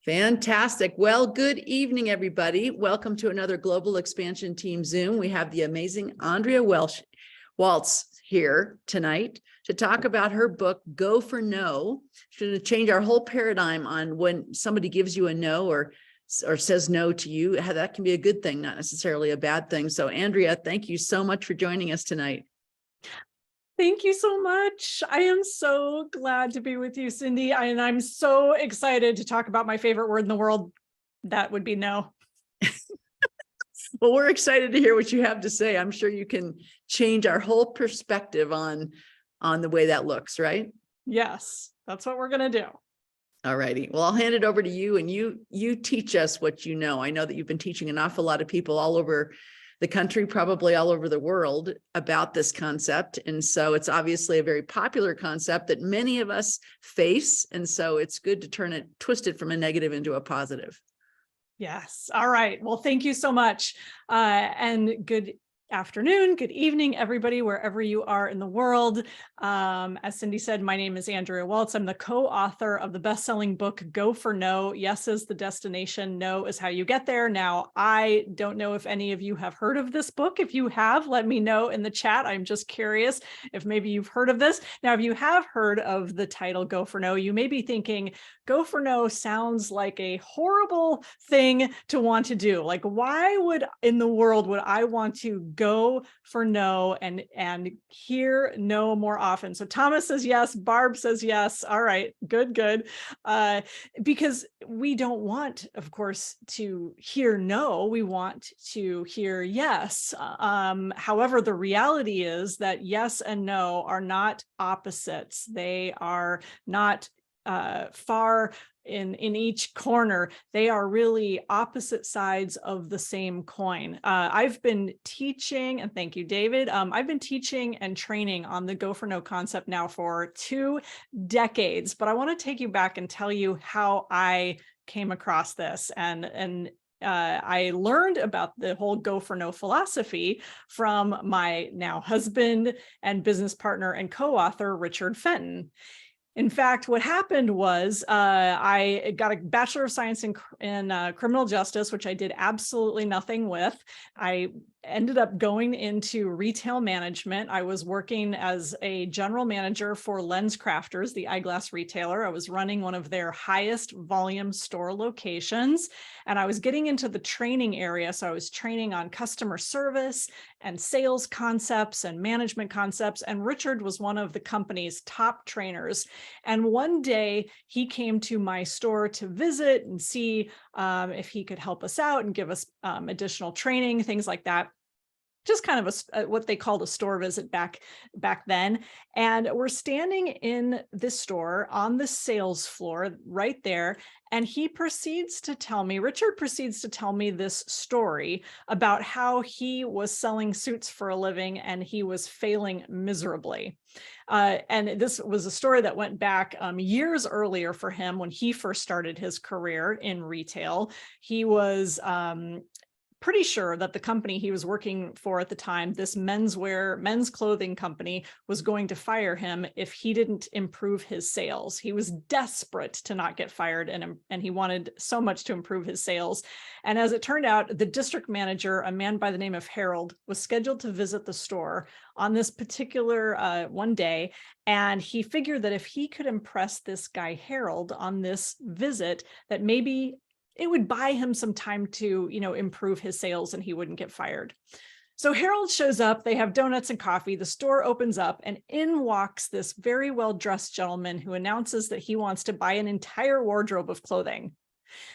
Fantastic. Well, good evening, everybody. Welcome to another Global Expansion Team Zoom. We have the amazing Andrea Waltz here tonight to talk about her book, Go for No. She's going to change our whole paradigm on when somebody gives you a no or says no to you. How that can be a good thing, not necessarily a bad thing. So, Andrea, thank you so much for joining us tonight. Thank you so much. I am so glad to be with you, Cindy. And I'm so excited to talk about my favorite word in the world. That would be no. Well, we're excited to hear what you have to say. I'm sure you can change our whole perspective on the way that looks, right? Yes, that's what we're going to do. All righty. Well, I'll hand it over to you, and you teach us what you know. I know that you've been teaching an awful lot of people all over the country, probably all over the world, about this concept. And so it's obviously a very popular concept that many of us face. And so it's good to twist it from a negative into a positive. Yes. All right. Well, thank you so much. And good afternoon, good evening, everybody, wherever you are in the world. As Cindy said, my name is Andrea Waltz. I'm the co-author of the best-selling book, Go for No. Yes is the destination, no is how you get there. Now, I don't know if any of you have heard of this book. If you have, let me know in the chat. I'm just curious if maybe you've heard of this. Now, if you have heard of the title, Go for No, you may be thinking, Go for No sounds like a horrible thing to want to do. Like, why in the world would I want to go for no and hear no more often? So Thomas says yes, Barb says yes. All right, good. Because we don't want, of course, to hear no, we want to hear yes. However, the reality is that yes and no are not opposites. They are not far in each corner. They are really opposite sides of the same coin. I've been teaching, and thank you, David. I've been teaching and training on the Go for No concept now for 2 decades, but I want to take you back and tell you how I came across this. And I learned about the whole Go for No philosophy from my now husband and business partner and co-author, Richard Fenton. In fact, what happened was I got a Bachelor of Science in criminal justice, which I did absolutely nothing with. I ended up going into retail management. I was working as a general manager for Lens Crafters, the eyeglass retailer. I was running one of their highest volume store locations, and I was getting into the training area. So I was training on customer service and sales concepts and management concepts. And Richard was one of the company's top trainers. And one day he came to my store to visit and see if he could help us out and give us additional training, things like that. Just kind of what they called a store visit back then. And we're standing in this store on the sales floor right there. And Richard proceeds to tell me this story about how he was selling suits for a living and he was failing miserably. And this was a story that went back years earlier for him when he first started his career in retail. He was pretty sure that the company he was working for at the time, this men's clothing company, was going to fire him if he didn't improve his sales. He was desperate to not get fired, and he wanted so much to improve his sales. And as it turned out, the district manager, a man by the name of Harold, was scheduled to visit the store on this particular one day. And he figured that if he could impress this guy, Harold, on this visit, that maybe it would buy him some time to, improve his sales and he wouldn't get fired. So Harold shows up, they have donuts and coffee, the store opens up, and in walks this very well-dressed gentleman who announces that he wants to buy an entire wardrobe of clothing.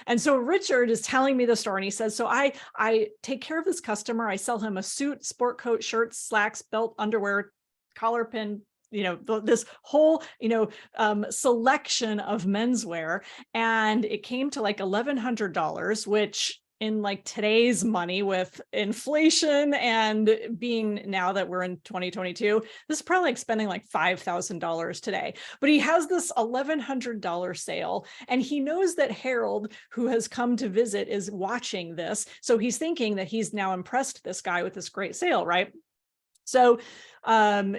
And so Richard is telling me the story, and he says, so I take care of this customer. I sell him a suit, sport coat, shirts, slacks, belt, underwear, collar pin, this whole, selection of menswear. And it came to like $1,100, which in like today's money with inflation and being, now that we're in 2022, this is probably like spending like $5,000 today. But he has this $1,100 sale, and he knows that Harold, who has come to visit, is watching this. So he's thinking that he's now impressed this guy with this great sale, right? So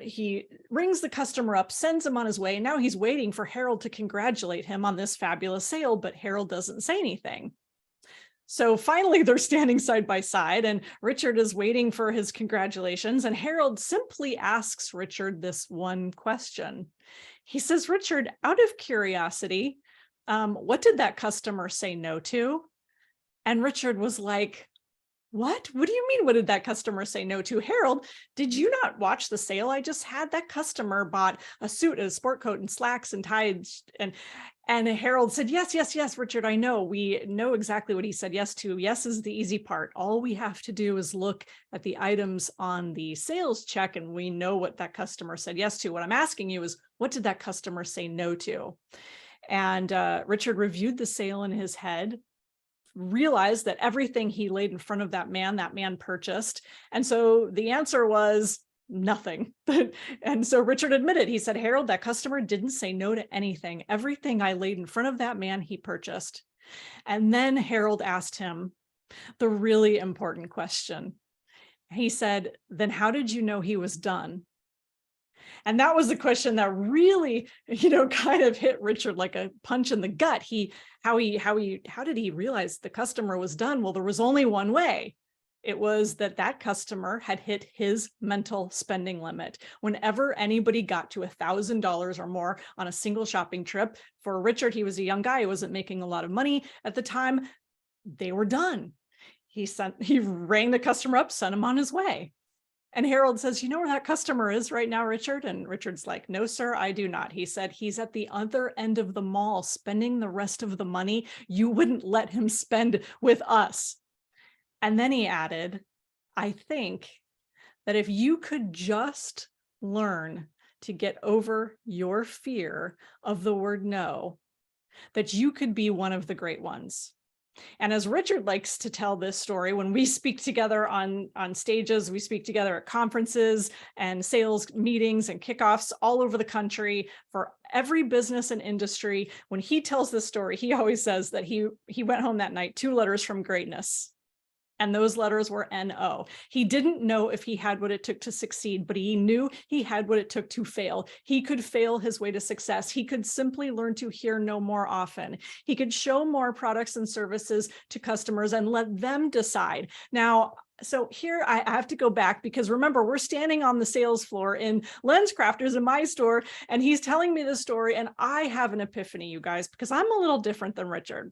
he rings the customer up, sends him on his way. And now he's waiting for Harold to congratulate him on this fabulous sale, but Harold doesn't say anything. So finally, they're standing side by side, and Richard is waiting for his congratulations. And Harold simply asks Richard this one question. He says, Richard, out of curiosity, what did that customer say no to? And Richard was like, what? What do you mean? What did that customer say no to? Harold, did you not watch the sale I just had? That customer bought a suit, a sport coat, and slacks and ties. And Harold said, yes, Richard, I know. We know exactly what he said yes to. Yes is the easy part. All we have to do is look at the items on the sales check, and we know what that customer said yes to. What I'm asking you is, what did that customer say no to? And Richard reviewed the sale in his head, realized that everything he laid in front of that man purchased. And so the answer was nothing. And so Richard admitted, he said, Harold, that customer didn't say no to anything. Everything I laid in front of that man, he purchased. And then Harold asked him the really important question. He said, then how did you know he was done? And that was the question that really, kind of hit Richard like a punch in the gut. How did he realize the customer was done? Well, there was only one way. It was that customer had hit his mental spending limit. Whenever anybody got to $1,000 or more on a single shopping trip, for Richard, he was a young guy, he wasn't making a lot of money at the time, they were done. He rang the customer up, sent him on his way. And Harold says, you know where that customer is right now, Richard? And Richard's like, no, sir, I do not. He said, he's at the other end of the mall spending the rest of the money you wouldn't let him spend with us. And then he added, I think that if you could just learn to get over your fear of the word no, that you could be one of the great ones. And as Richard likes to tell this story, when we speak together on stages, we speak together at conferences and sales meetings and kickoffs all over the country for every business and industry. When he tells this story, he always says that he went home that night, 2 letters from greatness. And those letters were N-O. He didn't know if he had what it took to succeed, but he knew he had what it took to fail. He could fail his way to success. He could simply learn to hear no more often. He could show more products and services to customers and let them decide. Now, so here I have to go back, because remember, we're standing on the sales floor in LensCrafters in my store, and he's telling me this story, and I have an epiphany, you guys, because I'm a little different than Richard.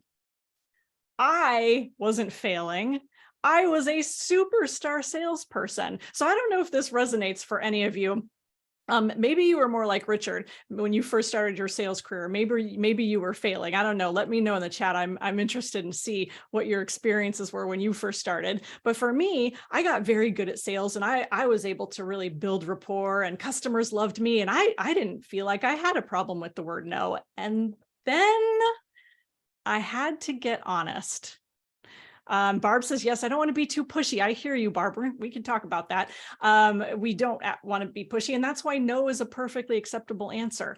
I wasn't failing. I was a superstar salesperson. So I don't know if this resonates for any of you. Maybe you were more like Richard when you first started your sales career. Maybe you were failing. I don't know. Let me know in the chat. I'm interested in see what your experiences were when you first started. But for me, I got very good at sales, and I was able to really build rapport, and customers loved me. And I didn't feel like I had a problem with the word no. And then I had to get honest. Barb says, yes, I don't want to be too pushy. I hear you, Barbara. We can talk about that. We don't want to be pushy. And that's why no is a perfectly acceptable answer.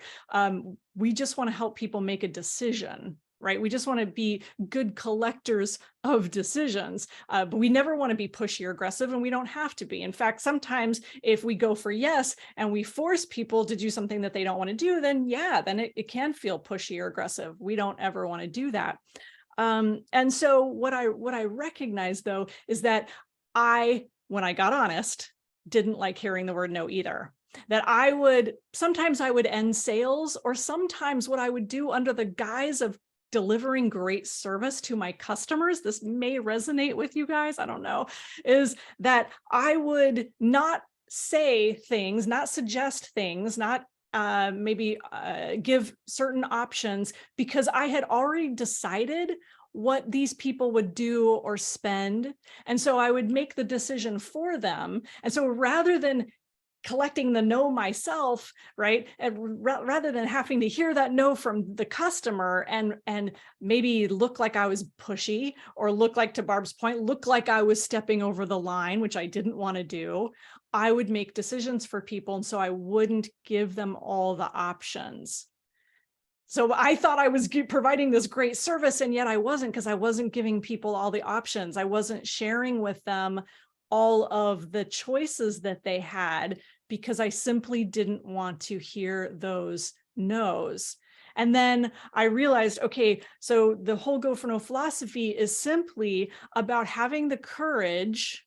We just want to help people make a decision, right? We just want to be good collectors of decisions, but we never want to be pushy or aggressive, and we don't have to be. In fact, sometimes if we go for yes and we force people to do something that they don't want to do, then it can feel pushy or aggressive. We don't ever want to do that. And so what I recognize, though, is that when I got honest, didn't like hearing the word no either. That sometimes I would end sales, or sometimes what I would do under the guise of delivering great service to my customers, this may resonate with you guys, I don't know, is that I would not say things, not suggest things, not give certain options, because I had already decided what these people would do or spend. And so I would make the decision for them. And so rather than collecting the no myself, right, and rather than having to hear that no from the customer and maybe look like I was pushy, or look like, to Barb's point, look like I was stepping over the line, which I didn't want to do, I would make decisions for people. And so I wouldn't give them all the options. So I thought I was providing this great service, and yet I wasn't, because I wasn't giving people all the options. I wasn't sharing with them all of the choices that they had because I simply didn't want to hear those no's. And then I realized, okay, so the whole Go for No philosophy is simply about having the courage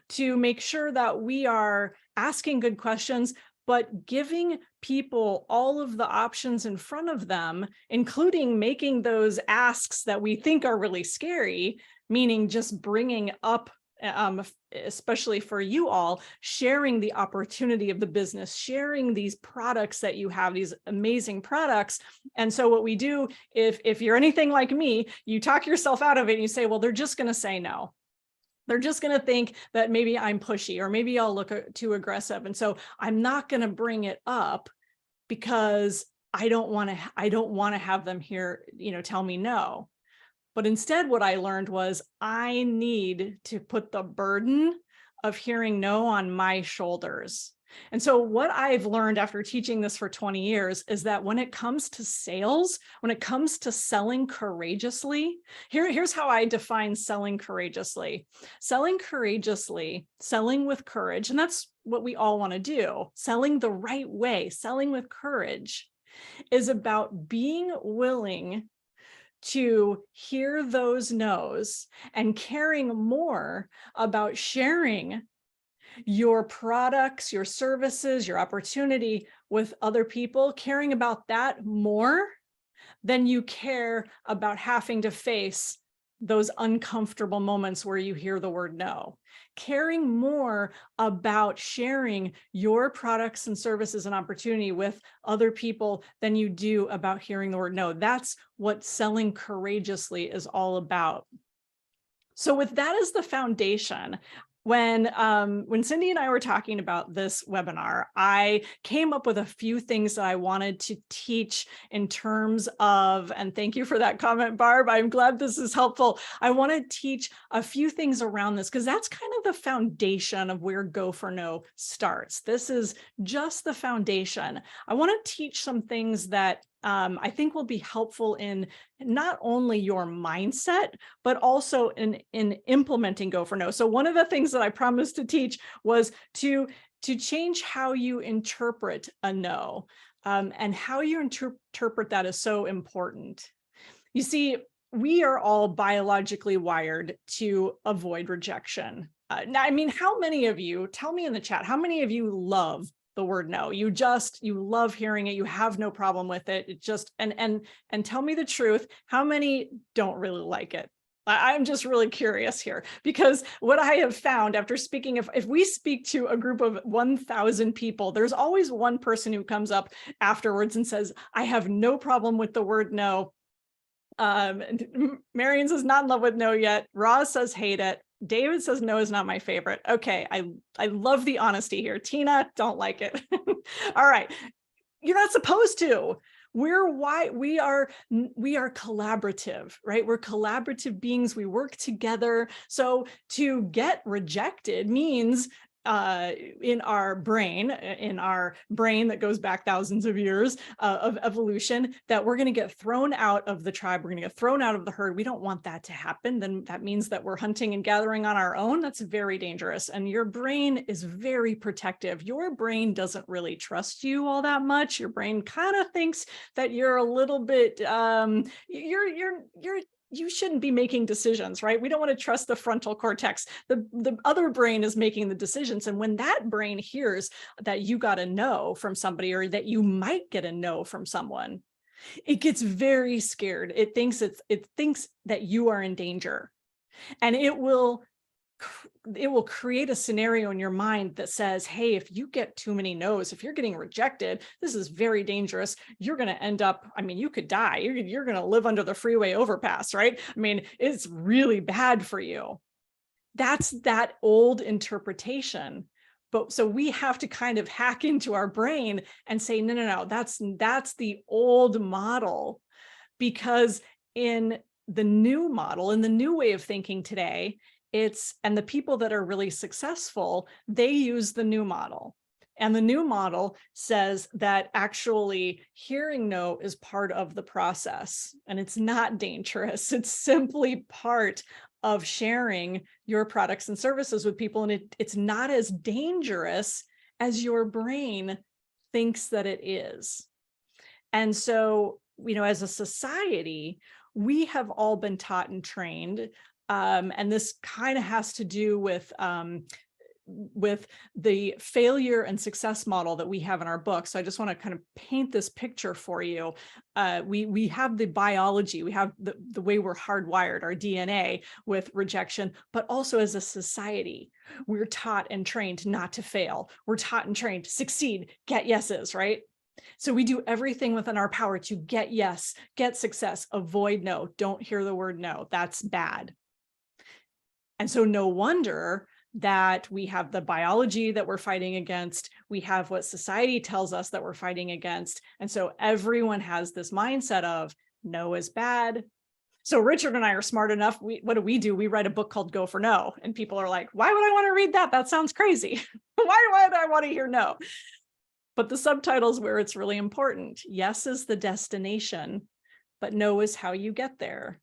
to make sure that we are asking good questions, but giving people all of the options in front of them, including making those asks that we think are really scary, meaning just bringing up, especially for you all, sharing the opportunity of the business, sharing these products that you have, these amazing products. And so what we do, if you're anything like me, you talk yourself out of it and you say, well, they're just going to say no. They're just going to think that maybe I'm pushy or maybe I'll look too aggressive. And so I'm not going to bring it up because I don't want to have them here, tell me no. But instead, what I learned was I need to put the burden of hearing no on my shoulders. And so what I've learned after teaching this for 20 years is that when it comes to sales, when it comes to selling courageously, here's how I define selling courageously. Selling courageously, selling with courage, and that's what we all want to do. Selling the right way, selling with courage is about being willing to hear those no's and caring more about sharing your products, your services, your opportunity with other people, caring about that more than you care about having to face those uncomfortable moments where you hear the word no. Caring more about sharing your products and services and opportunity with other people than you do about hearing the word no. That's what selling courageously is all about. So with that as the foundation, when Cindy and I were talking about this webinar, I came up with a few things that I wanted to teach in terms of, and thank you for that comment, Barb. I'm glad this is helpful. I want to teach a few things around this because that's kind of the foundation of where Go for No starts. This is just the foundation. I want to teach some things that I think will be helpful in not only your mindset, but also in implementing Go for No. So one of the things that I promised to teach was to change how you interpret a no, and how you interpret that is so important. You see, we are all biologically wired to avoid rejection. Now, I mean, how many of you, tell me in the chat, how many of you love the word no? You love hearing it. You have no problem with it. It just, and tell me the truth. How many don't really like it? I'm just really curious here, because what I have found after speaking, if we speak to a group of 1,000 people, there's always one person who comes up afterwards and says, I have no problem with the word no. Marion says not in love with no yet. Roz says hate it. David says no is not my favorite. Okay, I love the honesty here. Tina, don't like it. All right, you're not supposed to. We are collaborative, right? We're collaborative beings. We work together. So to get rejected means in our brain that goes back thousands of years of evolution, that we're going to get thrown out of the tribe. We're going to get thrown out of the herd. We don't want that to happen. Then that means that we're hunting and gathering on our own. That's very dangerous. And your brain is very protective. Your brain doesn't really trust you all that much. Your brain kind of thinks that you're a little bit, you shouldn't be making decisions, right? We don't want to trust the frontal cortex. The other brain is making the decisions. And when that brain hears that you got a no from somebody, or that you might get a no from someone, it gets very scared. It thinks that you are in danger. And it will create a scenario in your mind that says, hey, if you get too many no's, if you're getting rejected, this is very dangerous. You're going to end up, I mean, you could die. You're going to live under the freeway overpass, right? I mean, it's really bad for you. That's that old interpretation. But so we have to kind of hack into our brain and say, no, that's the old model. Because in the new model, in the new way of thinking today, and the people that are really successful, they use the new model. And the new model says that actually hearing no is part of the process, and it's not dangerous. It's simply part of sharing your products and services with people. And it's not as dangerous as your brain thinks that it is. And so, as a society, we have all been taught and trained. And this kind of has to do with the failure and success model that we have in our book. So I just want to kind of paint this picture for you. We have the biology, we have the way we're hardwired, our DNA with rejection, but also as a society, we're taught and trained not to fail. We're taught and trained to succeed, get yeses, right? So we do everything within our power to get yes, get success, avoid no, don't hear the word no, that's bad. And so no wonder that we have the biology that we're fighting against. We have what society tells us that we're fighting against. And so everyone has this mindset of no is bad. So Richard and I are smart enough. What do? We write a book called Go for No. And people are like, why would I want to read that? That sounds crazy. Why would I want to hear no? But the subtitle's where it's really important. Yes is the destination, but no is how you get there.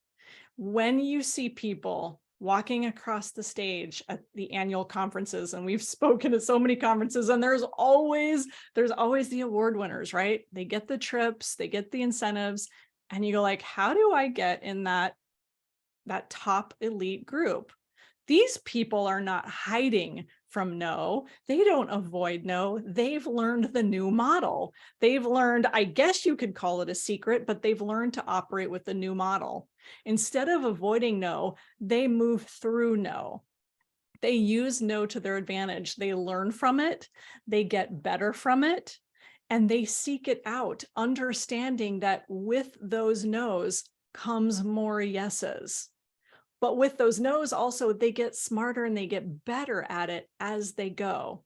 When you see people walking across the stage at the annual conferences, and we've spoken at so many conferences, and there's always the award winners, right? They get the trips, they get the incentives, and you go like, how do I get in that top elite group? These people are not hiding from no. They don't avoid no. They've learned the new model. They've learned, I guess you could call it a secret, but they've learned to operate with the new model. Instead of avoiding no, they move through no. They use no to their advantage. They learn from it. They get better from it. And they seek it out, understanding that with those no's comes more yeses. But with those no's also, they get smarter and they get better at it as they go.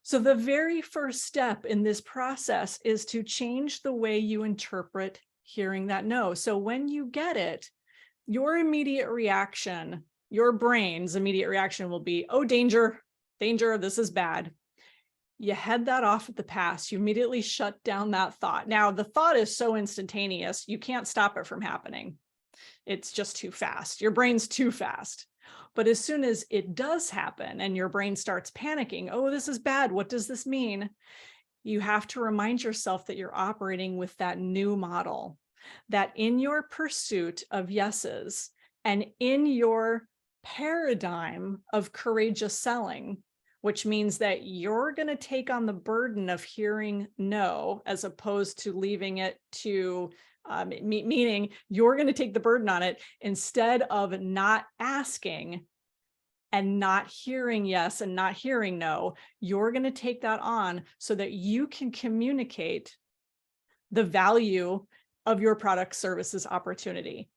So the very first step in this process is to change the way you interpret hearing that no. So when you get it, your immediate reaction, your brain's immediate reaction will be, oh, danger, this is bad. You head that off at the pass. You immediately shut down that thought. Now, the thought is so instantaneous, you can't stop it from happening. It's just too fast. Your brain's too fast. But as soon as it does happen and your brain starts panicking, oh, this is bad. What does this mean? You have to remind yourself that you're operating with that new model, that in your pursuit of yeses and in your paradigm of courageous selling, which means that you're going to take on the burden of hearing no, as opposed to leaving it to meaning you're going to take the burden on it instead of not asking and not hearing yes and not hearing no. You're going to take that on so that you can communicate the value of your product, services, opportunity.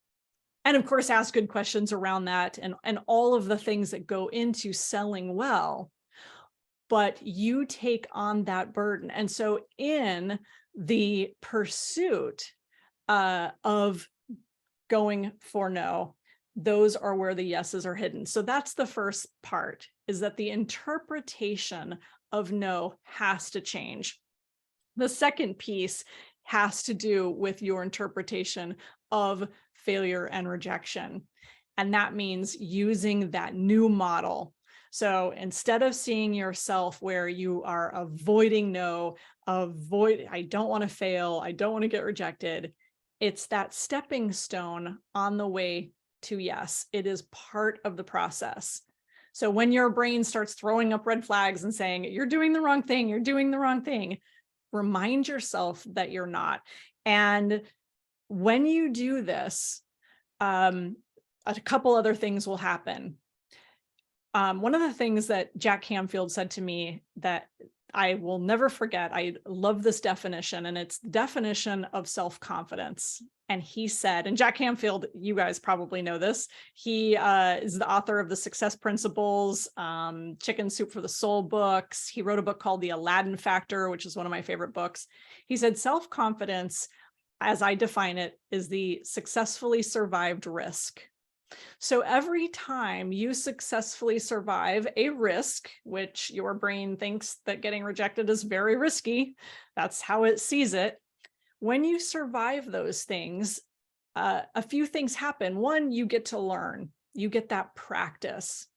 And of course, ask good questions around that and all of the things that go into selling well. But you take on that burden. And so in the pursuit of going for no, those are where the yeses are hidden. So that's the first part, is that the interpretation of no has to change. The second piece has to do with your interpretation of failure and rejection. And that means using that new model. So instead of seeing yourself where you are avoiding no, I don't want to fail, I don't want to get rejected, it's that stepping stone on the way to yes. It is part of the process. So when your brain starts throwing up red flags and saying, you're doing the wrong thing, you're doing the wrong thing, remind yourself that you're not. And when you do this, a couple other things will happen. One of the things that Jack Canfield said to me that I will never forget, I love this definition, and it's the definition of self-confidence. And he said, and Jack Canfield, you guys probably know this, he is the author of the Success Principles, Chicken Soup for the Soul books. He wrote a book called The Aladdin Factor, which is one of my favorite books. He said, self-confidence, as I define it, is the successfully survived risk. So every time you successfully survive a risk, which your brain thinks that getting rejected is very risky, that's how it sees it. When you survive those things, a few things happen. One, you get to learn. You get that practice.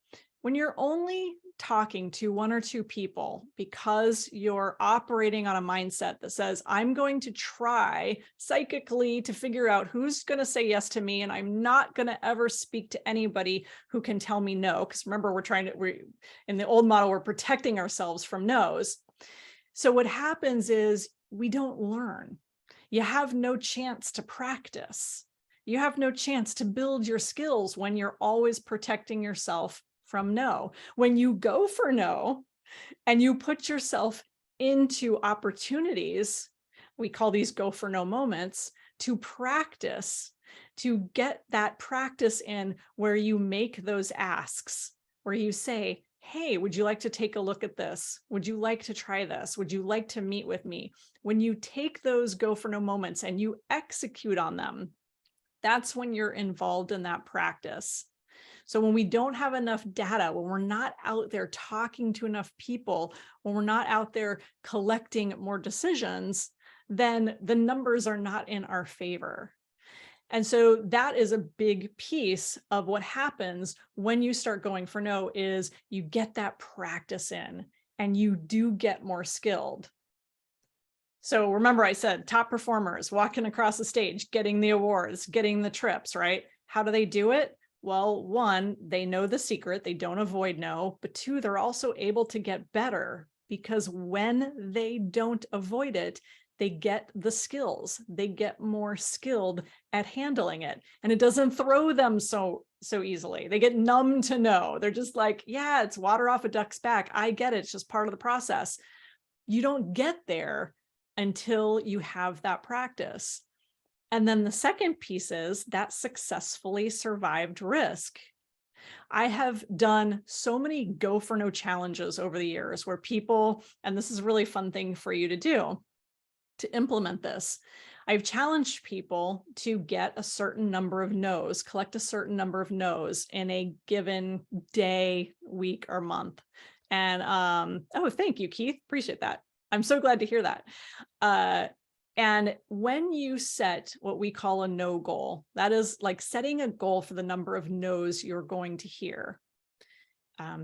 When you're only talking to one or two people because you're operating on a mindset that says, I'm going to try psychically to figure out who's going to say yes to me, and I'm not going to ever speak to anybody who can tell me no. Because remember, we're in the old model, we're protecting ourselves from no's. So what happens is we don't learn. You have no chance to practice. You have no chance to build your skills when you're always protecting yourself from no. When you go for no and you put yourself into opportunities, we call these go for no moments, to practice, to get that practice in where you make those asks, where you say, hey, would you like to take a look at this? Would you like to try this? Would you like to meet with me? When you take those go for no moments and you execute on them, that's when you're involved in that practice. So when we don't have enough data, when we're not out there talking to enough people, when we're not out there collecting more decisions, then the numbers are not in our favor. And so that is a big piece of what happens when you start going for no, is you get that practice in and you do get more skilled. So remember, I said top performers walking across the stage, getting the awards, getting the trips, right? How do they do it? Well, one, they know the secret, they don't avoid no, but two, they're also able to get better, because when they don't avoid it, they get the skills, they get more skilled at handling it, and it doesn't throw them so easily. They get numb to no. They're just like, yeah, it's water off a duck's back. I get it. It's just part of the process. You don't get there until you have that practice. And then the second piece is that successfully survived risk. I have done so many go for no challenges over the years where people, and this is a really fun thing for you to do, to implement this. I've challenged people to get a certain number of no's, collect a certain number of no's in a given day, week, or month. And oh, thank you, Keith. Appreciate that. I'm so glad to hear that. And when you set what we call a no goal, that is like setting a goal for the number of no's you're going to hear.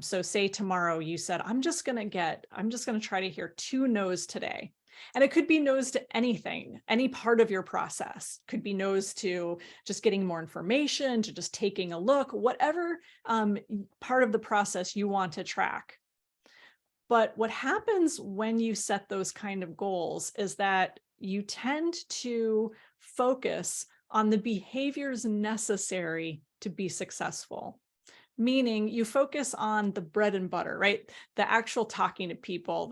So say tomorrow you said, I'm just going to try to hear 2 no's today. And it could be no's to anything, any part of your process. Could be no's to just getting more information, to just taking a look, whatever part of the process you want to track. But what happens when you set those kind of goals is that you tend to focus on the behaviors necessary to be successful. Meaning you focus on the bread and butter, right? The actual talking to people,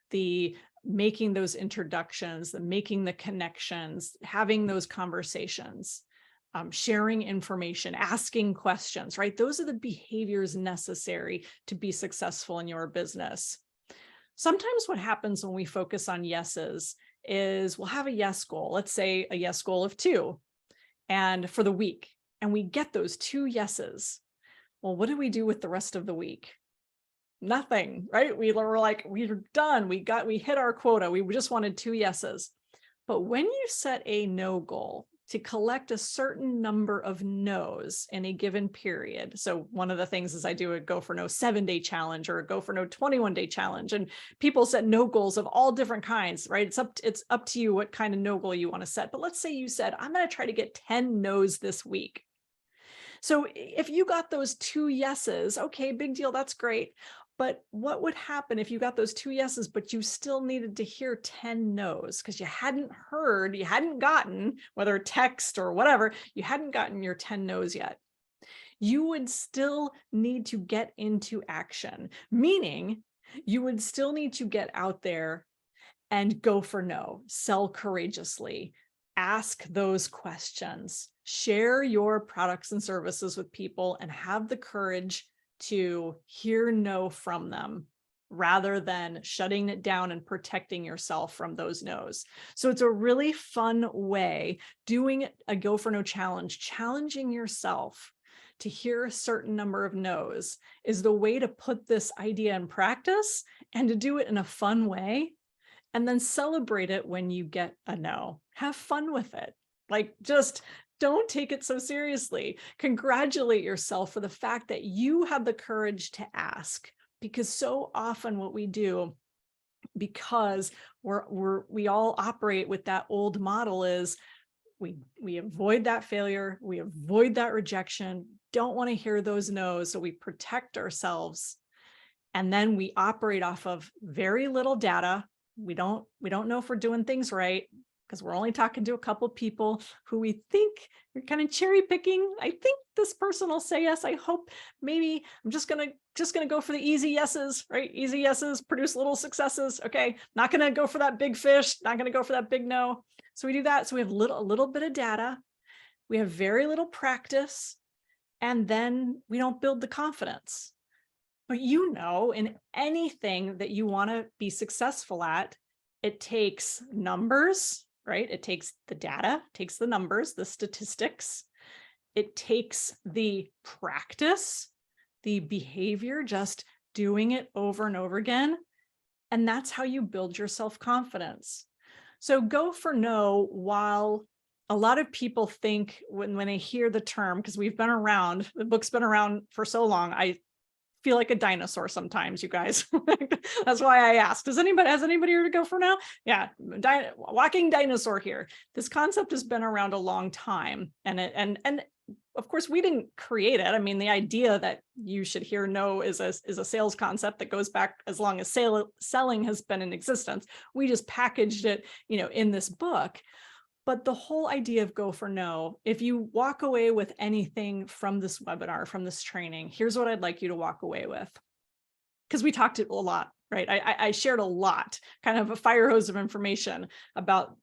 the making those introductions, the making the connections, having those conversations, sharing information, asking questions, right? Those are the behaviors necessary to be successful in your business. Sometimes what happens when we focus on yeses is we'll have a yes goal, let's say a yes goal of 2, and for the week, and we get those 2 yeses. Well, what do we do with the rest of the week? Nothing, right? We're like, we're done. We hit our quota. We just wanted 2 yeses. But when you set a no goal to collect a certain number of no's in a given period. So one of the things is I do a go for no 7-day challenge or a go for no 21-day challenge. And people set no goals of all different kinds, right? It's up to you what kind of no goal you want to set. But let's say you said, I'm going to try to get 10 no's this week. So if you got those 2 yeses, okay, big deal, that's great. But what would happen if you got those 2 yeses, but you still needed to hear 10 no's because you hadn't gotten, whether text or whatever, you hadn't gotten your 10 no's yet? You would still need to get into action, meaning you would still need to get out there and go for no, sell courageously, ask those questions, share your products and services with people, and have the courage to hear no from them rather than shutting it down and protecting yourself from those no's. So it's a really fun way, doing a go for no challenge, challenging yourself to hear a certain number of no's is the way to put this idea in practice and to do it in a fun way, and then celebrate it when you get a no. Have fun with it. Like, just don't take it so seriously. Congratulate yourself for the fact that you have the courage to ask, because so often what we do, because we all operate with that old model, is we avoid that failure, we avoid that rejection, don't want to hear those no's, so we protect ourselves. And then we operate off of very little data. We don't know if we're doing things right, because we're only talking to a couple people who we think you're kind of cherry picking. I think this person will say yes. I hope, maybe I'm just gonna go for the easy yeses, right? Easy yeses produce little successes. Okay, not gonna go for that big fish, not gonna go for that big no. So we do that. So we have a little bit of data, we have very little practice, and then we don't build the confidence. But in anything that you want to be successful at, it takes numbers, right? It takes the data, takes the numbers, the statistics. It takes the practice, the behavior, just doing it over and over again. And that's how you build your self-confidence. So go for no, while a lot of people think when they hear the term, because we've been around, the book's been around for so long, I feel like a dinosaur sometimes, you guys. That's why I asked, has anybody here to go for now? Yeah, walking dinosaur here. This concept has been around a long time, and of course we didn't create it. I mean, the idea that you should hear no is a sales concept that goes back as long as selling has been in existence. We just packaged it, in this book. But the whole idea of go for no, if you walk away with anything from this webinar, from this training, here's what I'd like you to walk away with. Because we talked a lot, right? I shared a lot, kind of a fire hose of information about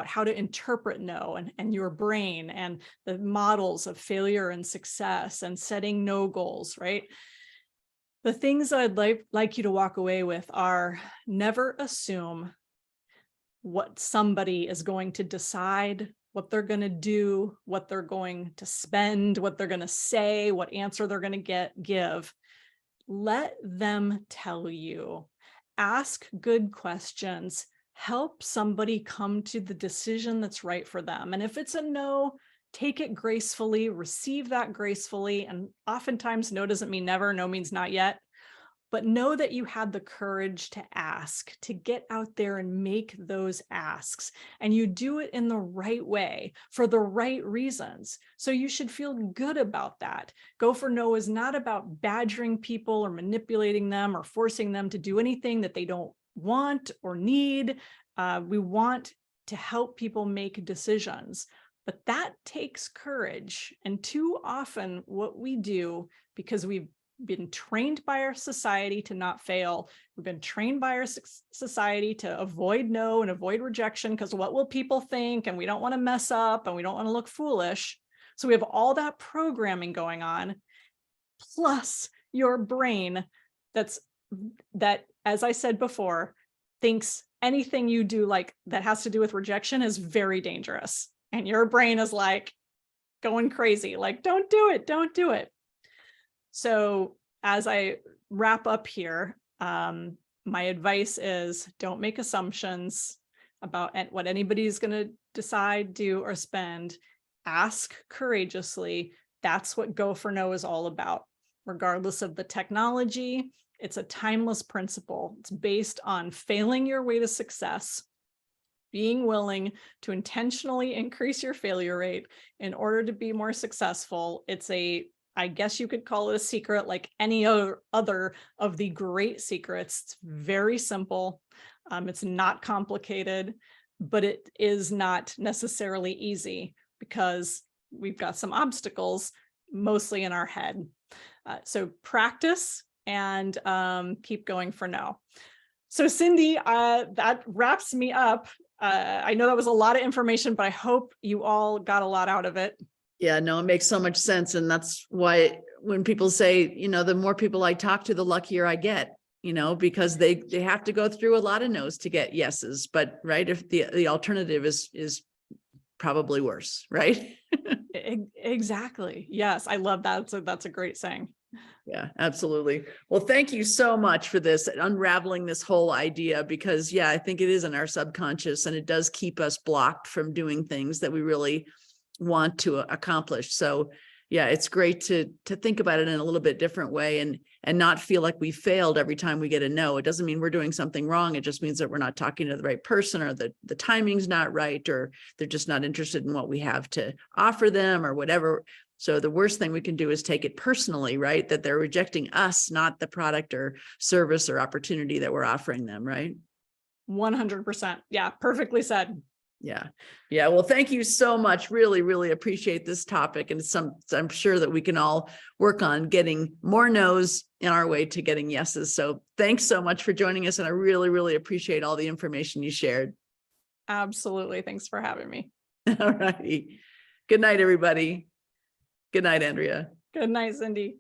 how to interpret no and your brain and the models of failure and success and setting no goals, right? The things I'd like you to walk away with are: never assume what somebody is going to decide, what they're going to do, what they're going to spend, what they're going to say, what answer they're going to give. Let them tell you. Ask good questions. Help somebody come to the decision that's right for them. And if it's a no, take it gracefully, receive that gracefully. And oftentimes no doesn't mean never, no means not yet. But know that you had the courage to ask, to get out there and make those asks. And you do it in the right way for the right reasons. So you should feel good about that. Go for no is not about badgering people or manipulating them or forcing them to do anything that they don't want or need. We want to help people make decisions, but that takes courage. And too often what we do, because we've been trained by our society to not fail. We've been trained by our society to avoid no and avoid rejection, because what will people think? And we don't want to mess up and we don't want to look foolish. So we have all that programming going on, plus your brain that, as I said before, thinks anything you do that has to do with rejection is very dangerous. And your brain is going crazy, don't do it, don't do it. So as I wrap up here, my advice is don't make assumptions about what anybody's going to decide, do, or spend. Ask courageously. That's what Go for No is all about. Regardless of the technology, it's a timeless principle. It's based on failing your way to success, being willing to intentionally increase your failure rate in order to be more successful. I guess you could call it a secret, like any other of the great secrets. It's very simple. It's not complicated, but it is not necessarily easy because we've got some obstacles, mostly in our head. So practice and keep going for no. So Cindy, that wraps me up. I know that was a lot of information, but I hope you all got a lot out of it. Yeah, no, it makes so much sense. And that's why when people say, the more people I talk to, the luckier I get, because they have to go through a lot of no's to get yeses. But right, if the alternative is probably worse, right? Exactly. Yes, I love that. So that's a great saying. Yeah, absolutely. Well, thank you so much for this, unraveling this whole idea, because I think it is in our subconscious and it does keep us blocked from doing things that we really want to accomplish. So yeah, it's great to think about it in a little bit different way and not feel like we failed every time we get a no. It doesn't mean we're doing something wrong. It just means that we're not talking to the right person, or the timing's not right, or they're just not interested in what we have to offer them or whatever. So the worst thing we can do is take it personally, right? That they're rejecting us, not the product or service or opportunity that we're offering them, right? 100%. Yeah, perfectly said. Yeah. Yeah. Well, thank you so much. Really, really appreciate this topic. And I'm sure that we can all work on getting more no's in our way to getting yeses. So thanks so much for joining us. And I really, really appreciate all the information you shared. Absolutely. Thanks for having me. All righty. Good night, everybody. Good night, Andrea. Good night, Cindy.